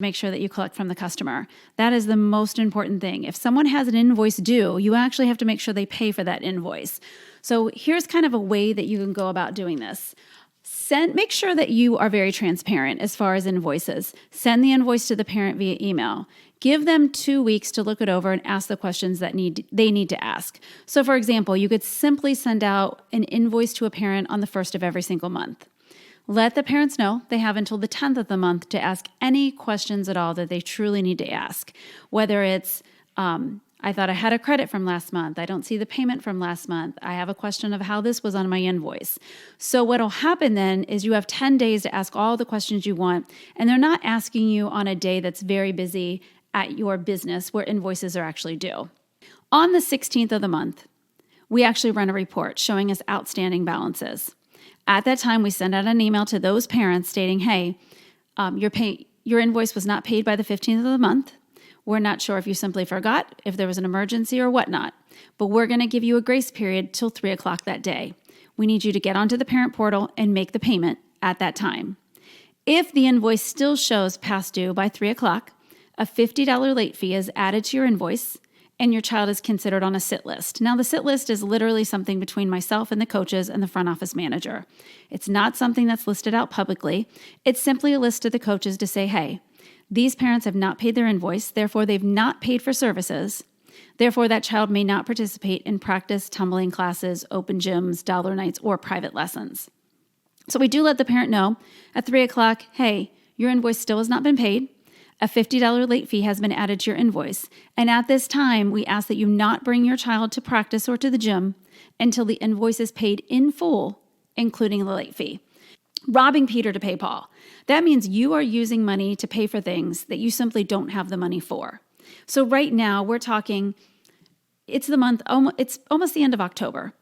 make sure that you collect from the customer. That is the most important thing. If someone has an invoice due, you actually have to make sure they pay for that invoice. So here's kind of a way that you can go about doing this. Make sure that you are very transparent as far as invoices. Send the invoice to the parent via email. Give them 2 weeks to look it over and ask the questions that they need to ask. So for example, you could simply send out an invoice to a parent on the 1st of every single month. Let the parents know they have until the 10th of the month to ask any questions at all that they truly need to ask. Whether it's, I thought I had a credit from last month. I don't see the payment from last month. I have a question of how this was on my invoice. So what'll happen then is you have 10 days to ask all the questions you want, and they're not asking you on a day that's very busy at your business where invoices are actually due. On the 16th of the month, we actually run a report showing us outstanding balances. At that time, we send out an email to those parents stating, hey, your invoice was not paid by the 15th of the month. We're not sure if you simply forgot, if there was an emergency or whatnot, but we're going to give you a grace period till 3 o'clock that day. We need you to get onto the parent portal and make the payment at that time. If the invoice still shows past due by 3 o'clock, a $50 late fee is added to your invoice, and your child is considered on a sit list. Now, the sit list is literally something between myself and the coaches and the front office manager. It's not something that's listed out publicly. It's simply a list to the coaches to say, hey, these parents have not paid their invoice, therefore they've not paid for services. Therefore, that child may not participate in practice, tumbling classes, open gyms, dollar nights, or private lessons. So we do let the parent know at 3 o'clock, hey, your invoice still has not been paid. A $50 late fee has been added to your invoice. And at this time, we ask that you not bring your child to practice or to the gym until the invoice is paid in full, including the late fee. Robbing Peter to pay Paul. That means you are using money to pay for things that you simply don't have the money for. So right now, we're talking, it's almost the end of October.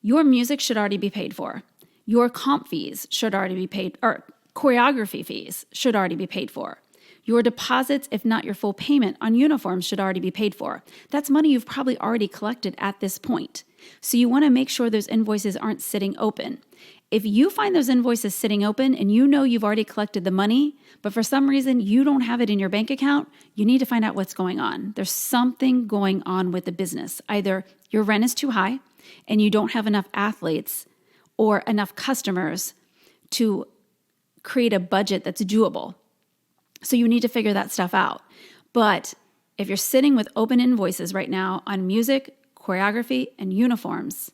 Your music should already be paid for. Your comp fees should already be paid, or choreography fees should already be paid for. Your deposits, if not your full payment on uniforms, should already be paid for. That's money you've probably already collected at this point. So you want to make sure those invoices aren't sitting open. If you find those invoices sitting open and you know you've already collected the money, but for some reason you don't have it in your bank account, you need to find out what's going on. There's something going on with the business. Either your rent is too high and you don't have enough athletes or enough customers to create a budget that's doable. So you need to figure that stuff out. But if you're sitting with open invoices right now on music, choreography, and uniforms,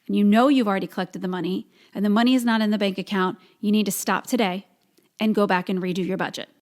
and you know you've already collected the money, and the money is not in the bank account, you need to stop today and go back and redo your budget.